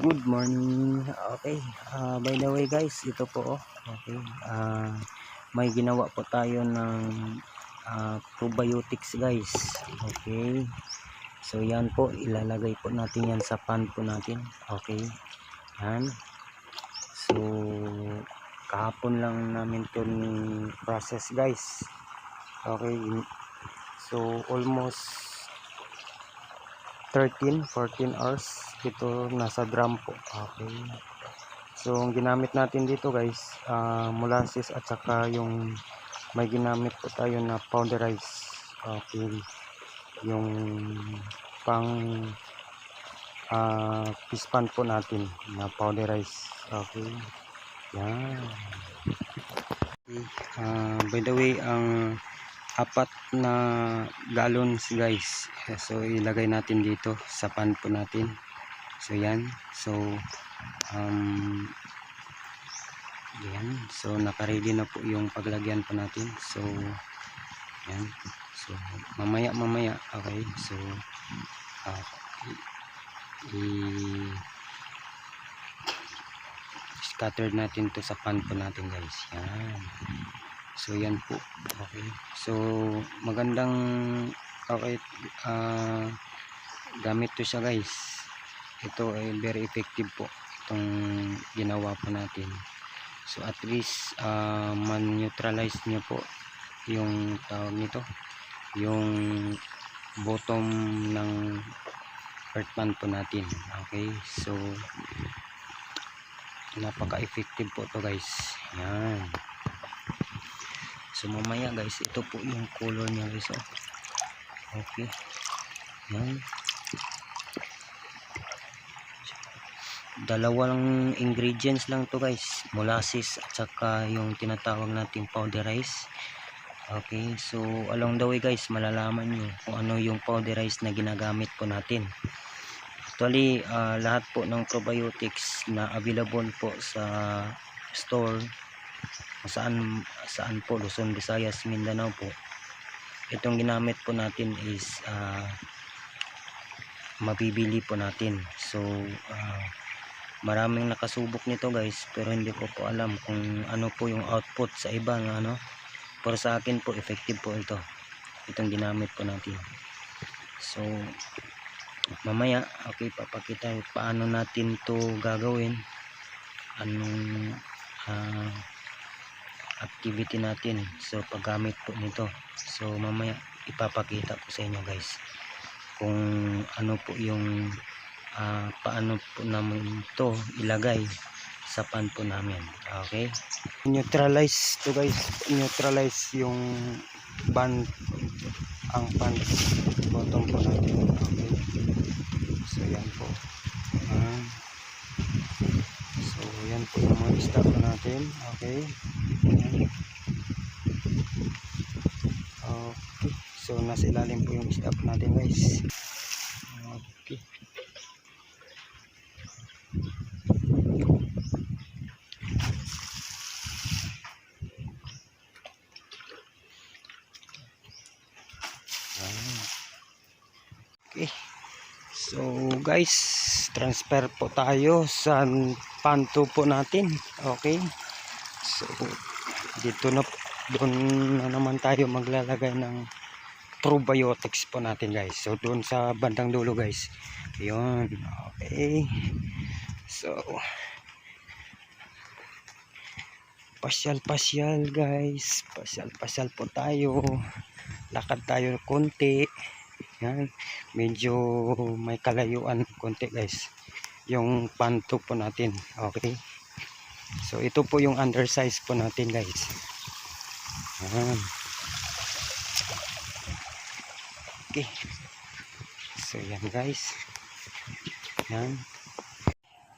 Good morning. Okay. By the way guys, ito po. Okay. May ginawa po tayo ng probiotics guys. Okay. So yan po, ilalagay po natin yan sa pan po natin. Okay. Yan. So kahapon lang namin to ni process guys. Okay. So almost 13-14 hours ito nasa drum po. Okay. So ang ginamit natin dito guys, molasses at saka yung may ginamit po tayo na powderize. Okay. Yung pang pispan po natin na powderize. Okay. Yan. Okay. By the way, ang apat na gallons guys, so ilagay natin dito sa pan po natin. So yan. So yan. So naka-ready na po yung paglagyan po natin. So yan. So mamaya. Okay. So i-scatter natin to sa pan po natin guys. Yan. So yan po. Okay. So magandang okay, gamit to siya guys. Ito ay very effective po itong ginawa po natin. So at least man-neutralize niyo po yung tawag nito, yung bottom ng earth pan po natin. Okay. So napaka-effective po to guys. Yan. So mamaya guys, ito po yung color niya guys. Okay. Yan. Dalawang ingredients lang to guys, molasses at saka yung tinatawag nating powderize. Okay. So along the way guys, malalaman nyo kung ano yung powderize na ginagamit po natin. Actually, lahat po ng probiotics na available po sa store, saan po, Luzon, Visayas, Mindanao po, itong ginamit po natin is mabibili po natin. So maraming nakasubok nito guys, pero hindi ko po alam kung ano po yung output sa iba ng ano. Pero sa akin po effective po itong ginamit po natin. So mamaya, okay, papakita paano natin to gagawin, anong activity natin. So paggamit po nito, so mamaya ipapakita po sa inyo guys kung ano po yung paano po namin to ilagay sa pan po namin. Okay. Neutralize to guys, neutralize yung pan, ang pan bottom po natin. Okay. So yan po. So yan po yung mga stop natin. Okay. Yan. Okay. So nasa ilalim po yung stop natin guys. Okay. Okay. So guys, transfer po tayo sa panto po natin. Okay. So dito na, doon na naman tayo maglalagay ng probiotics po natin guys. So doon sa bandang dulo guys. Ayun. Okay. So pasyal guys. Pasyal po tayo. Lakad tayo konti. Yan. Medyo may kalayuan konti guys yung panto po natin. Okay. So ito po yung undersize po natin guys. Yan. Okay. So yan guys. Yan.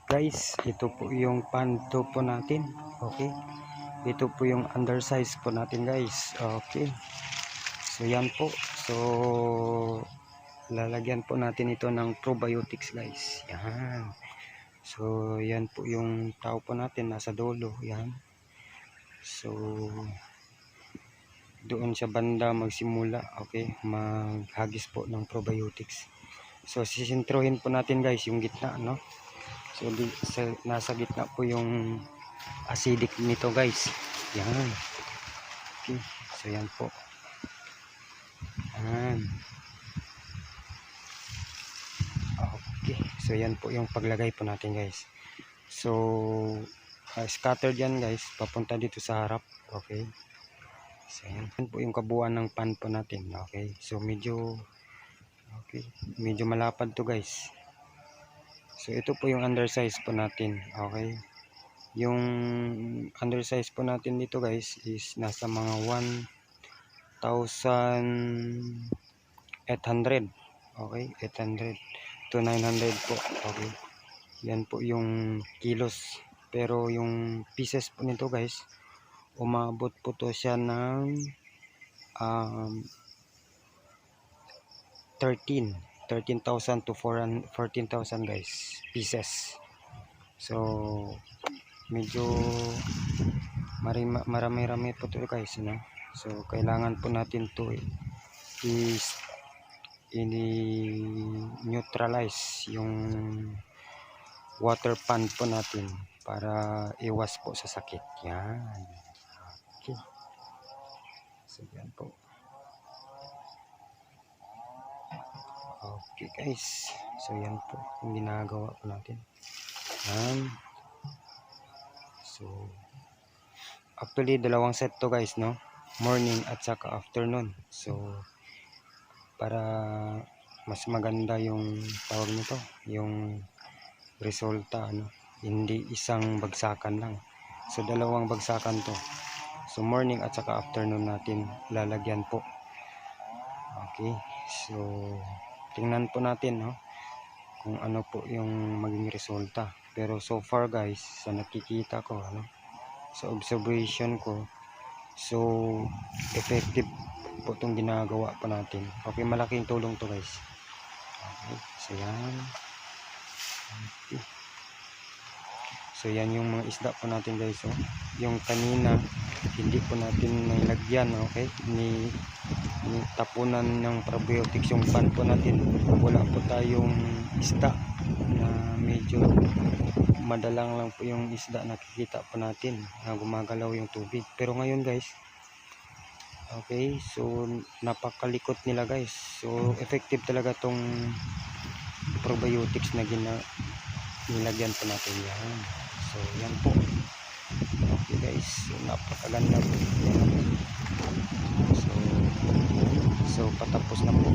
Guys, ito po yung panto po natin. Okay. Ito po yung undersize po natin guys. Okay. So yan po. So lalagyan po natin ito ng probiotics guys. Yan. So yan po yung tao po natin nasa dulo. Yan. So doon sa banda magsimula. Okay. Maghagis po ng probiotics. So sisintrohin po natin guys yung gitna, no? So nasa gitna po yung acidic nito guys. Yan. Okay. So yan po. Yan. Okay. So yan po yung paglagay po natin guys. So scattered yan guys. Papunta dito sa harap. Okay. So yan po yung kabuuan ng pan po natin. Okay. So medyo malapad to guys. So ito po yung undersize po natin. Okay. Yung undersize po natin dito guys is nasa mga 1,800. Okay, 800 to 900 po. Okay, yan po yung kilos. Pero yung pieces po nito guys, umabot po to siya ng 13,000 to 14,000 guys, pieces. So medyo marami-rami po to guys, no? So kailangan po natin to i-neutralize yung water pan po natin para iwas po sa sakit. Yan. Okay. So yan po. Okay guys. So yan po yung ginagawa po natin. Yan. So actually dalawang set to guys, no? Morning at saka afternoon. So para mas maganda yung tawag nito, yung resulta, ano? Hindi isang bagsakan lang. So dalawang bagsakan to. So morning at saka afternoon natin lalagyan po. Okay. So tingnan po natin, no, kung ano po yung maging resulta. Pero so far guys, sa nakikita ko, ano, sa observation ko, so effective po itong ginagawa po natin. Okay, malaking tulong to guys. Okay, so yan. Okay. So yan yung mga isda po natin guys. Oh. Yung kanina hindi po natin nilagyan, okay, ni tapunan ng probiotics yung pan po natin. Wala po tayong isda na medyo madalang lang po yung isda nakikita po natin na gumagalaw yung tubig. Pero ngayon guys, okay, so napakalikot nila guys. So effective talaga tong probiotics na nilagyan po natin yan. So yan po. Okay guys, so napakaganda po. So patapos na po.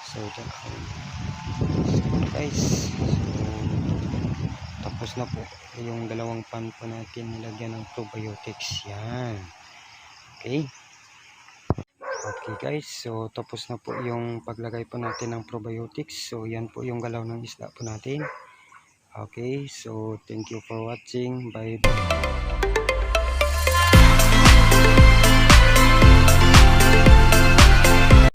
So guys, so tapos na po yung dalawang pan po natin nilagyan ng probiotics. Yan. Okay. Okay guys, so tapos na po yung paglagay po natin ng probiotics. So yan po yung galaw ng isda po natin. Okay, so thank you for watching. Bye bye.